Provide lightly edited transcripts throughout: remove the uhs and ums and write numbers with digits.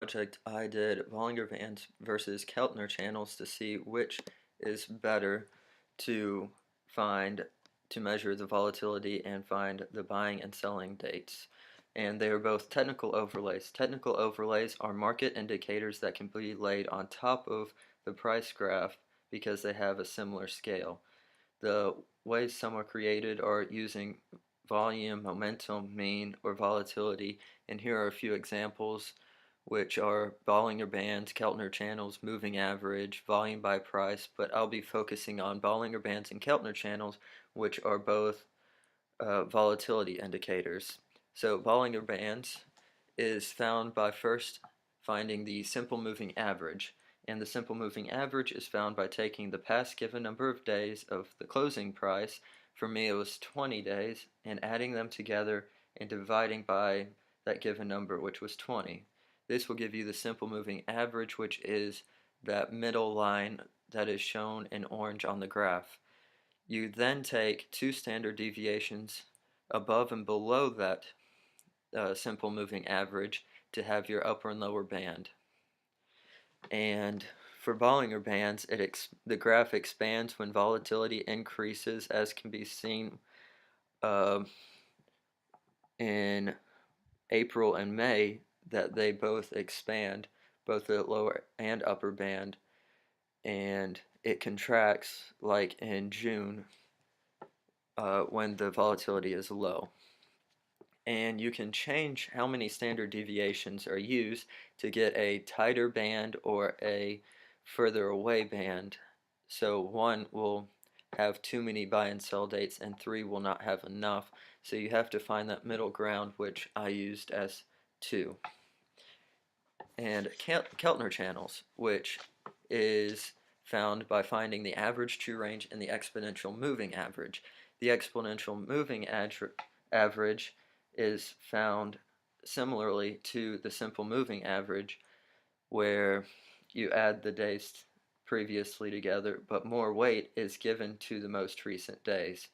Project, I did Bollinger Bands versus Keltner channels to see which is better to find to measure the volatility and find the buying and selling dates. And they are both technical overlays. Technical overlays are market indicators that can be laid on top of the price graph because they have a similar scale. The ways some are created are using volume, momentum, mean, or volatility, and here are a few examples, which are Bollinger Bands, Keltner channels, moving average, volume by price, but I'll be focusing on Bollinger Bands and Keltner channels, which are both volatility indicators. So Bollinger Bands is found by first finding the simple moving average, and the simple moving average is found by taking the past given number of days of the closing price, for me it was 20 days, and adding them together and dividing by that given number, which was 20. This will give you the simple moving average, which is that middle line that is shown in orange on the graph. You then take two standard deviations above and below that simple moving average to have your upper and lower band. And for Bollinger Bands, the graph expands when volatility increases, as can be seen uh, in April and May, that they both expand, both the lower and upper band, and it contracts like in June when the volatility is low. And you can change how many standard deviations are used to get a tighter band or a further away band. So one will have too many buy and sell dates and three will not have enough. So you have to find that middle ground, which I used as 2. And Keltner channels, which is found by finding the average true range and the exponential moving average. The exponential moving average is found similarly to the simple moving average, where you add the days previously together, but more weight is given to the most recent days.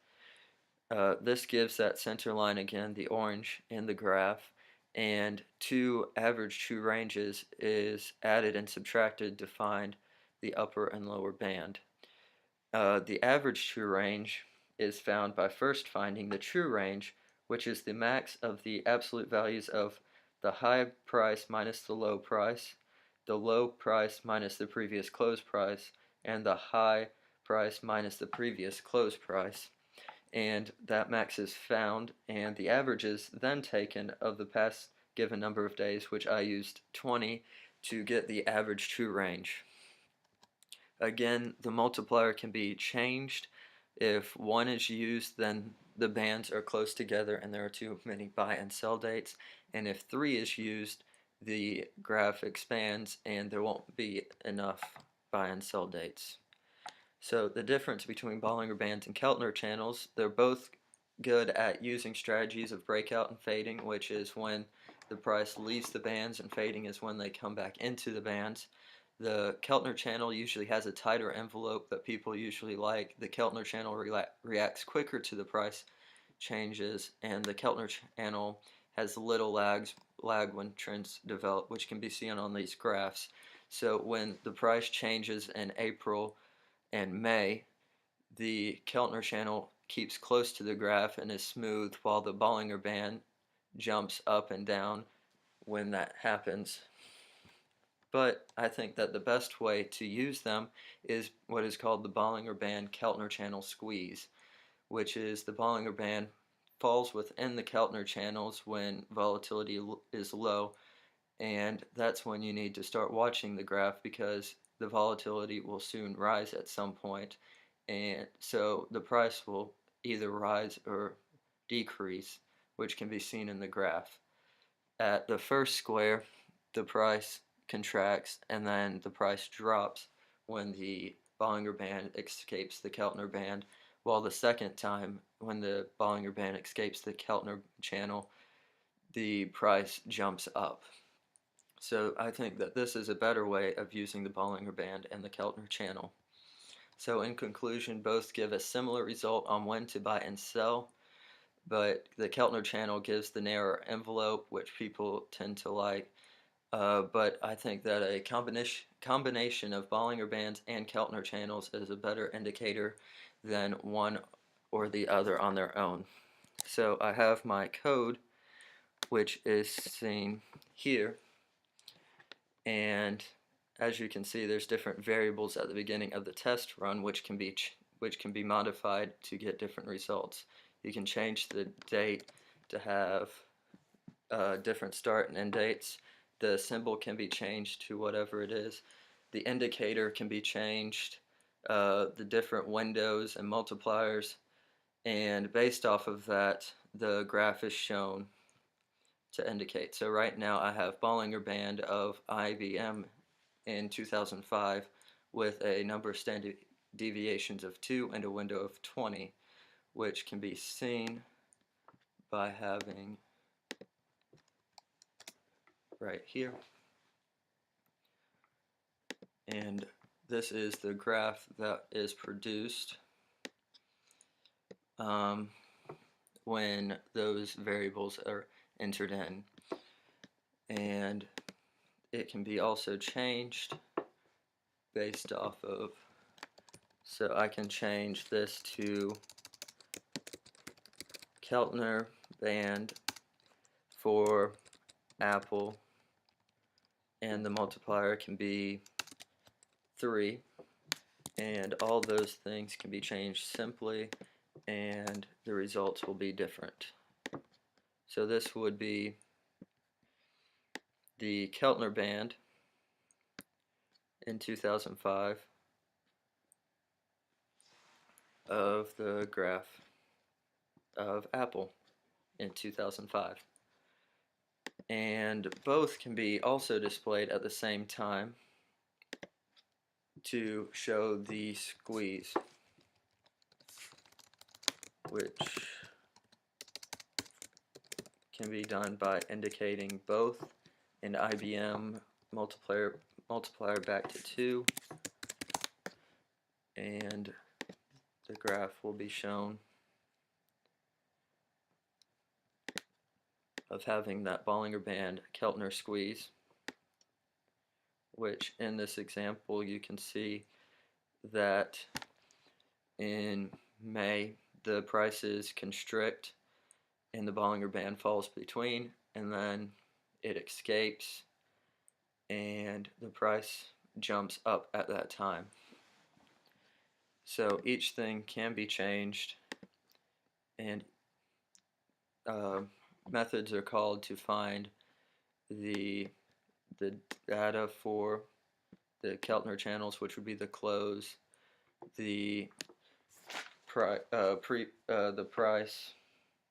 This gives that center line again, the orange in the graph, and two average true ranges is added and subtracted to find the upper and lower band. The average true range is found by first finding the true range, which is the max of the absolute values of the high price minus the low price minus the previous close price, and the high price minus the previous close price. And that max is found, and the average is then taken of the past given number of days, which I used 20 to get the average true range. Again, the multiplier can be changed. If 1 is used, then the bands are close together and there are too many buy and sell dates. And if 3 is used, the graph expands and there won't be enough buy and sell dates. So the difference between Bollinger Bands and Keltner channels, they're both good at using strategies of breakout and fading, which is when the price leaves the bands, and fading is when they come back into the bands. The Keltner channel usually has a tighter envelope that people usually like. The Keltner channel reacts quicker to the price changes, and the Keltner channel has little lag when trends develop, which can be seen on these graphs. So when the price changes in April and May, the Keltner channel keeps close to the graph and is smooth, while the Bollinger Band jumps up and down when that happens. But I think that the best way to use them is what is called the Bollinger Band Keltner channel squeeze, which is the Bollinger Band falls within the Keltner channels when volatility is low, and that's when you need to start watching the graph because the volatility will soon rise at some point, and so the price will either rise or decrease, which can be seen in the graph. At the first square, the price contracts and then the price drops when the Bollinger Band escapes the Keltner Band, while the second time, when the Bollinger Band escapes the Keltner channel, the price jumps up. So I think that this is a better way of using the Bollinger Band and the Keltner channel. So in conclusion, both give a similar result on when to buy and sell, but the Keltner channel gives the narrower envelope, which people tend to like, but I think that a combination of Bollinger Bands and Keltner channels is a better indicator than one or the other on their own. So I have my code, which is seen here, and as you can see, there's different variables at the beginning of the test run which can be modified to get different results. You can change the date to have different start and end dates. The symbol can be changed to whatever it is. The indicator can be changed, the different windows and multipliers, and based off of that, the graph is shown to indicate. So right now I have Bollinger Band of IBM in 2005 with a number of standard deviations of 2 and a window of 20, which can be seen by having right here. And this is the graph that is produced when those variables are entered in. And it can be also changed based off of, so I can change this to Keltner band for Apple, and the multiplier can be 3, and all those things can be changed simply and the results will be different. So this would be the Keltner band in 2005 of the graph of Apple in 2005. And both can be also displayed at the same time to show the squeeze, which can be done by indicating both an IBM multiplier back to 2, and the graph will be shown of having that Bollinger Band Keltner squeeze, which in this example you can see that in May the prices constrict and the Bollinger Band falls between, and then it escapes and the price jumps up at that time. So each thing can be changed, and methods are called to find the data for the Keltner channels, which would be the close, the price,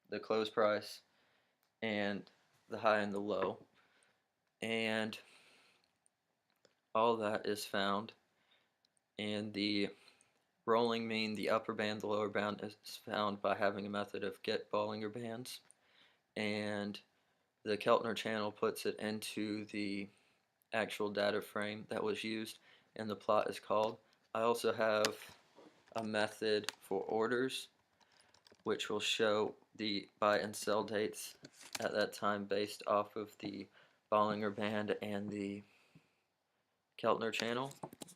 the close price, and the high and the low, and all that is found. And the rolling mean, the upper band, the lower bound, is found by having a method of get Bollinger Bands, and the Keltner channel puts it into the actual data frame that was used, and the plot is called. I also have a method for orders, which will show the buy and sell dates at that time based off of the Bollinger Band and the Keltner channel,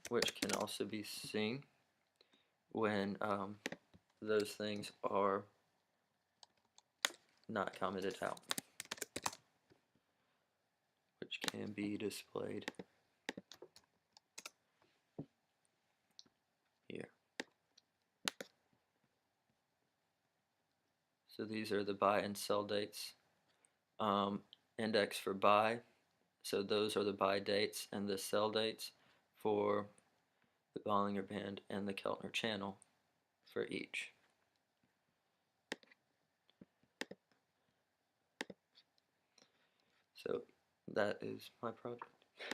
which can also be seen when those things are not commented out, which can be displayed here. So these are the buy and sell dates. Index for buy, so those are the buy dates, and the sell dates for the Bollinger Band and the Keltner channel for each. So that is my project.